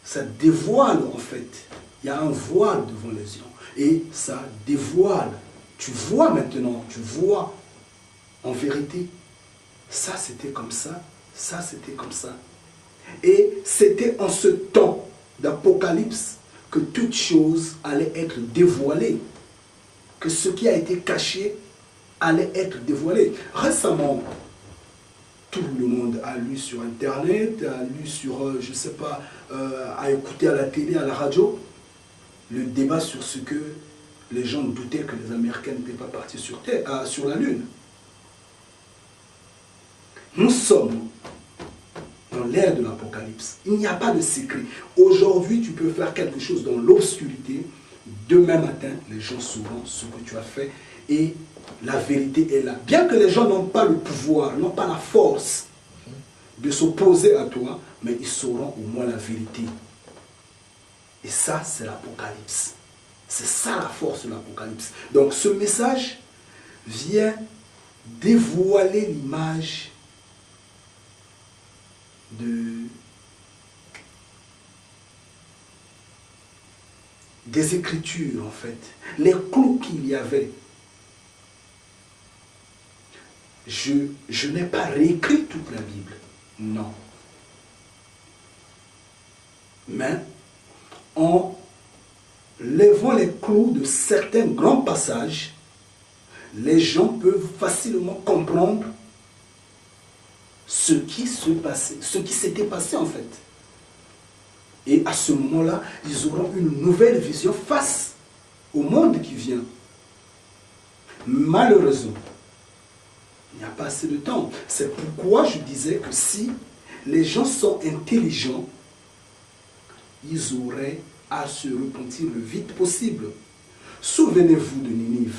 ça dévoile en fait. Il y a un voile devant les yeux. Et ça dévoile. Tu vois maintenant, tu vois en vérité. Ça c'était comme ça c'était comme ça. Et c'était en ce temps d'Apocalypse que toute chose allait être dévoilée. Que ce qui a été caché allait être dévoilé. Récemment, tout le monde a lu sur Internet, a lu sur, je ne sais pas, a écouté à la télé, à la radio, le débat sur ce que les gens doutaient que les Américains n'étaient pas partis sur la Lune. Nous sommes dans l'ère de l'Apocalypse. Il n'y a pas de secret. Aujourd'hui, tu peux faire quelque chose dans l'obscurité. Demain matin, les gens sauront ce que tu as fait et la vérité est là. Bien que les gens n'ont pas le pouvoir, n'ont pas la force de s'opposer à toi, mais ils sauront au moins la vérité. Et ça, c'est l'Apocalypse. C'est ça la force de l'Apocalypse. Donc ce message vient dévoiler l'image des Écritures, en fait. Les clous qu'il y avait. Je n'ai pas réécrit toute la Bible. Non. Mais en levant les clous de certains grands passages, les gens peuvent facilement comprendre ce qui s'était passé en fait. Et à ce moment-là, ils auront une nouvelle vision face au monde qui vient. Malheureusement, il n'y a pas assez de temps. C'est pourquoi je disais que si les gens sont intelligents, ils auraient à se repentir le vite possible. Souvenez-vous de Ninive.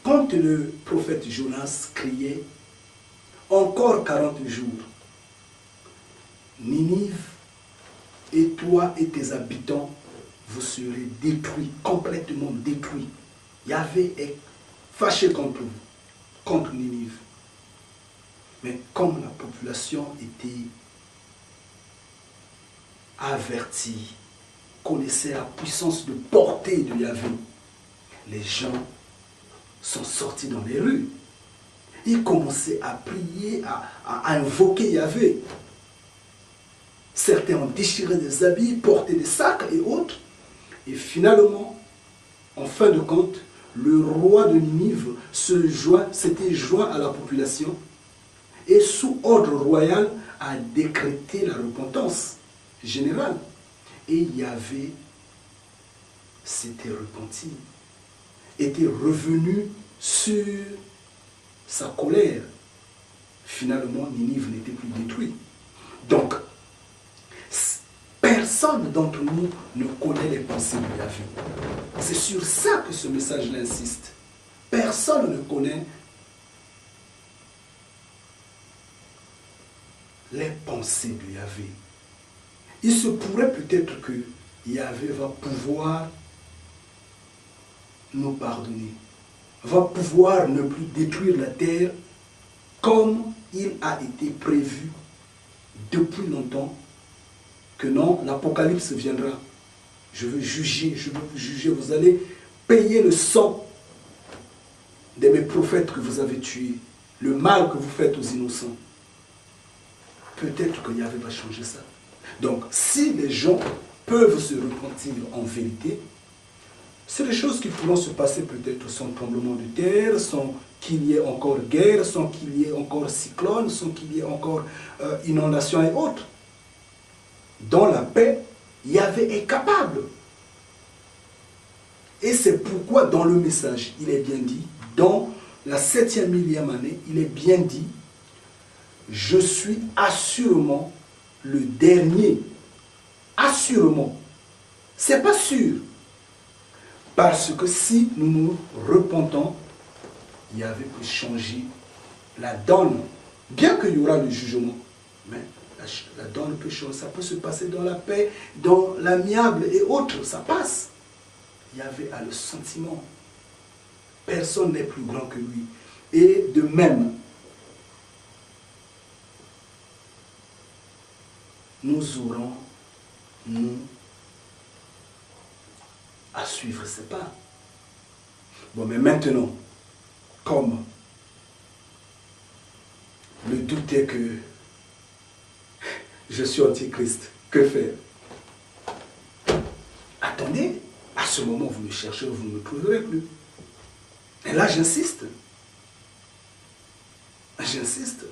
Quand le prophète Jonas criait « Encore 40 jours », Ninive, et toi et tes habitants, vous serez détruits, complètement détruits. Yahvé est fâché contre vous, contre Ninive. Mais comme la population était avertie, connaissait la puissance de portée de Yahvé, les gens sont sortis dans les rues. Ils commençaient à prier, à invoquer Yahvé. Certains ont déchiré des habits, porté des sacs et autres. Et finalement, en fin de compte, le roi de Ninive s'était joint à la population et sous ordre royal a décrété la repentance générale. Et Yahvé s'était repenti, était revenu sur sa colère. Finalement, Ninive n'était plus détruit. Donc, personne d'entre nous ne connaît les pensées de Yahvé. C'est sur ça que ce message-là insiste. Personne ne connaît les pensées de Yahvé. Il se pourrait peut-être que Yahvé va pouvoir nous pardonner, va pouvoir ne plus détruire la terre comme il a été prévu depuis longtemps. Que non, l'Apocalypse viendra. Je veux juger, vous allez payer le sang de mes prophètes que vous avez tués, le mal que vous faites aux innocents. Peut-être que Yahvé va changer ça. Donc, si les gens peuvent se repentir en vérité, c'est des choses qui pourront se passer peut-être sans tremblement de terre, sans qu'il y ait encore guerre, sans qu'il y ait encore cyclone, sans qu'il y ait encore inondation et autres. Dans la paix, Yahvé est capable. Et c'est pourquoi dans le message, il est bien dit, dans la 7e millième année, il est bien dit, je suis assurément le dernier. Assurément. C'est pas sûr. Parce que si nous nous repentons, Yahvé peut changer la donne. Bien qu'il y aura le jugement, mais la donne peut changer. Ça peut se passer dans la paix, dans l'amiable et autres. Ça passe. Yahvé a le sentiment. Personne n'est plus grand que lui. Et de même, nous aurons, nous, à suivre ces pas. Bon, mais maintenant, comme le doute est que je suis antichrist, que faire? Attendez, à ce moment, vous me cherchez, vous ne me trouverez plus. Et là, j'insiste. J'insiste.